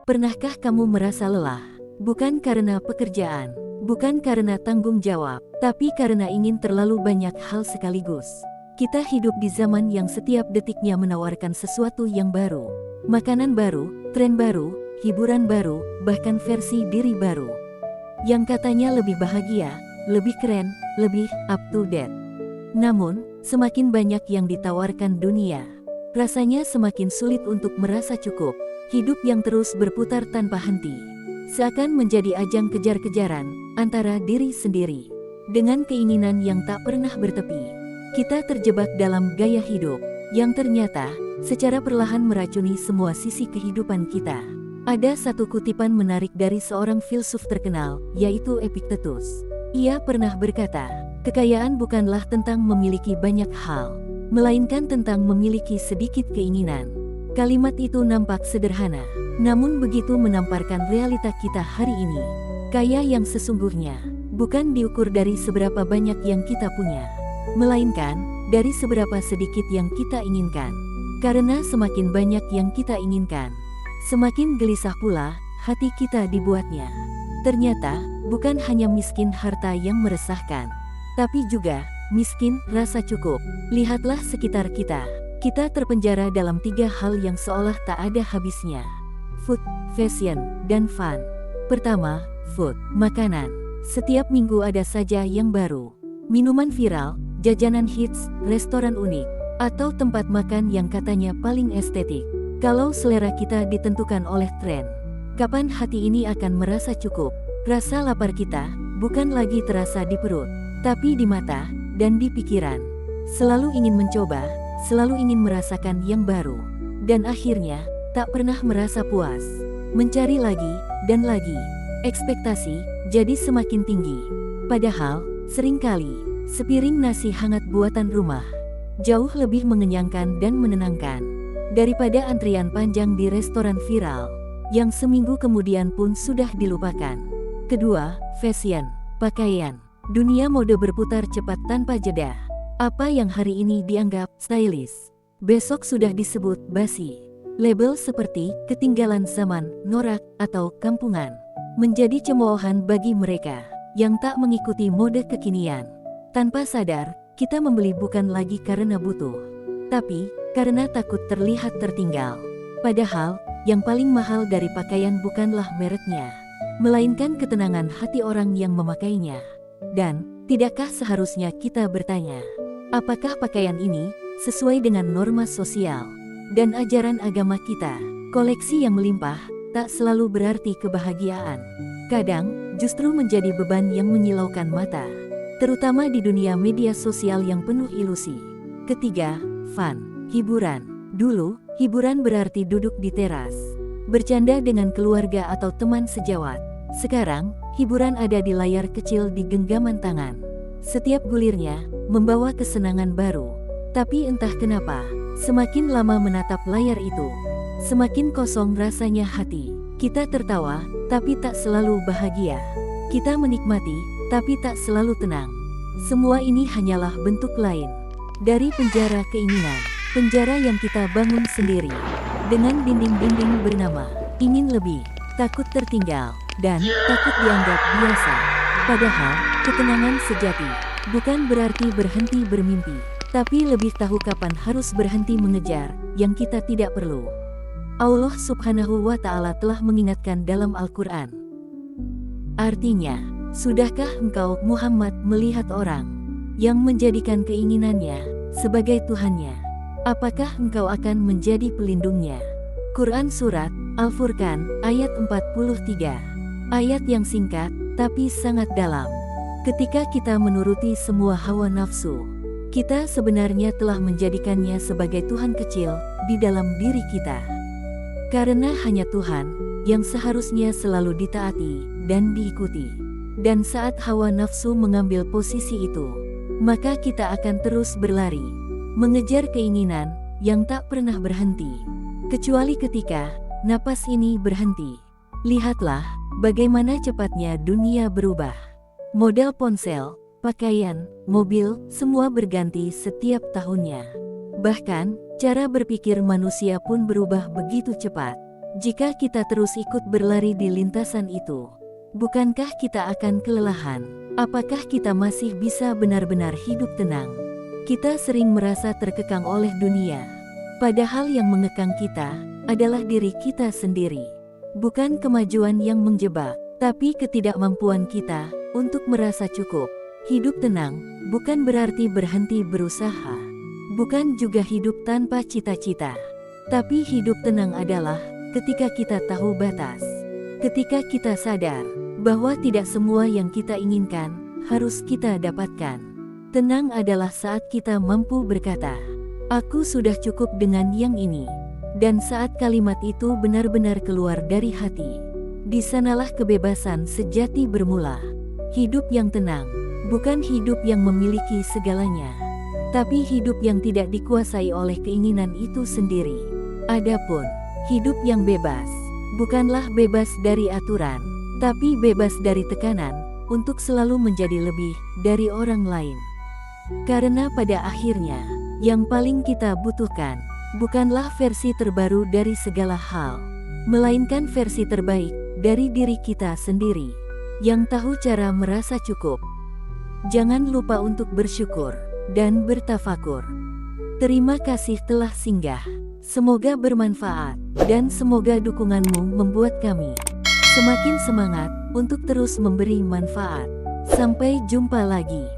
Pernahkah kamu merasa lelah? Bukan karena pekerjaan, bukan karena tanggung jawab, tapi karena ingin terlalu banyak hal sekaligus. Kita hidup di zaman yang setiap detiknya menawarkan sesuatu yang baru. Makanan baru, tren baru, hiburan baru, bahkan versi diri baru. Yang katanya lebih bahagia, lebih keren, lebih up to date. Namun, semakin banyak yang ditawarkan dunia, rasanya semakin sulit untuk merasa cukup. Hidup yang terus berputar tanpa henti, seakan menjadi ajang kejar-kejaran antara diri sendiri dengan keinginan yang tak pernah bertepi. Kita terjebak dalam gaya hidup yang ternyata secara perlahan meracuni semua sisi kehidupan kita. Ada satu kutipan menarik dari seorang filsuf terkenal, yaitu Epictetus. Ia pernah berkata, "Kekayaan bukanlah tentang memiliki banyak hal, melainkan tentang memiliki sedikit keinginan." Kalimat itu nampak sederhana, namun begitu menamparkan realita kita hari ini. Kaya yang sesungguhnya bukan diukur dari seberapa banyak yang kita punya, melainkan dari seberapa sedikit yang kita inginkan. Karena semakin banyak yang kita inginkan, semakin gelisah pula hati kita dibuatnya. Ternyata, bukan hanya miskin harta yang meresahkan, tapi juga miskin rasa cukup. Lihatlah sekitar kita. Kita terpenjara dalam 3 hal yang seolah tak ada habisnya. Food, fashion, dan fun. Pertama, food, makanan. Setiap minggu ada saja yang baru. Minuman viral, jajanan hits, restoran unik, atau tempat makan yang katanya paling estetik. Kalau selera kita ditentukan oleh tren, kapan hati ini akan merasa cukup? Rasa lapar kita bukan lagi terasa di perut, tapi di mata dan di pikiran. Selalu ingin mencoba, selalu ingin merasakan yang baru, dan akhirnya tak pernah merasa puas. Mencari lagi dan lagi, ekspektasi jadi semakin tinggi. Padahal, seringkali sepiring nasi hangat buatan rumah jauh lebih mengenyangkan dan menenangkan daripada antrian panjang di restoran viral yang seminggu kemudian pun sudah dilupakan. Kedua, fashion, pakaian. Dunia mode berputar cepat tanpa jeda. Apa yang hari ini dianggap stylish, besok sudah disebut basi. Label seperti ketinggalan zaman, norak, atau kampungan menjadi cemoohan bagi mereka yang tak mengikuti mode kekinian. Tanpa sadar, kita membeli bukan lagi karena butuh, tapi karena takut terlihat tertinggal. Padahal, yang paling mahal dari pakaian bukanlah mereknya, melainkan ketenangan hati orang yang memakainya. Dan, tidakkah seharusnya kita bertanya, apakah pakaian ini sesuai dengan norma sosial dan ajaran agama kita? Koleksi yang melimpah tak selalu berarti kebahagiaan. Kadang justru menjadi beban yang menyilaukan mata, terutama di dunia media sosial yang penuh ilusi. Ketiga, fun, hiburan. Dulu, hiburan berarti duduk di teras, bercanda dengan keluarga atau teman sejawat. Sekarang, hiburan ada di layar kecil di genggaman tangan. Setiap gulirnya membawa kesenangan baru. Tapi entah kenapa, semakin lama menatap layar itu, semakin kosong rasanya hati. Kita tertawa, tapi tak selalu bahagia. Kita menikmati, tapi tak selalu tenang. Semua ini hanyalah bentuk lain dari penjara keinginan. Penjara yang kita bangun sendiri, dengan dinding-dinding bernama ingin lebih, takut tertinggal, dan takut dianggap biasa. Padahal, ketenangan sejati bukan berarti berhenti bermimpi, tapi lebih tahu kapan harus berhenti mengejar yang kita tidak perlu. Allah Subhanahu wa Ta'ala telah mengingatkan dalam Al-Quran. Artinya, sudahkah engkau Muhammad melihat orang yang menjadikan keinginannya sebagai Tuhannya? Apakah engkau akan menjadi pelindungnya? Quran Surat Al-Furqan ayat 43. Ayat yang singkat, tapi sangat dalam. Ketika kita menuruti semua hawa nafsu, kita sebenarnya telah menjadikannya sebagai Tuhan kecil di dalam diri kita. Karena hanya Tuhan yang seharusnya selalu ditaati dan diikuti. Dan saat hawa nafsu mengambil posisi itu, maka kita akan terus berlari, mengejar keinginan yang tak pernah berhenti. Kecuali ketika napas ini berhenti. Lihatlah bagaimana cepatnya dunia berubah. Model ponsel, pakaian, mobil, semua berganti setiap tahunnya. Bahkan, cara berpikir manusia pun berubah begitu cepat. Jika kita terus ikut berlari di lintasan itu, bukankah kita akan kelelahan? Apakah kita masih bisa benar-benar hidup tenang? Kita sering merasa terkekang oleh dunia, padahal yang mengekang kita adalah diri kita sendiri. Bukan kemajuan yang menjebak, tapi ketidakmampuan kita untuk merasa cukup. Hidup tenang bukan berarti berhenti berusaha, bukan juga hidup tanpa cita-cita. Tapi hidup tenang adalah ketika kita tahu batas, ketika kita sadar bahwa tidak semua yang kita inginkan harus kita dapatkan. Tenang adalah saat kita mampu berkata, "Aku sudah cukup dengan yang ini." Dan saat kalimat itu benar-benar keluar dari hati, di sanalah kebebasan sejati bermula. Hidup yang tenang bukan hidup yang memiliki segalanya, tapi hidup yang tidak dikuasai oleh keinginan itu sendiri. Adapun hidup yang bebas, bukanlah bebas dari aturan, tapi bebas dari tekanan untuk selalu menjadi lebih dari orang lain. Karena pada akhirnya, yang paling kita butuhkan bukanlah versi terbaru dari segala hal, melainkan versi terbaik dari diri kita sendiri, yang tahu cara merasa cukup. Jangan lupa untuk bersyukur dan bertafakur. Terima kasih telah singgah. Semoga bermanfaat, dan semoga dukunganmu membuat kami semakin semangat untuk terus memberi manfaat. Sampai jumpa lagi.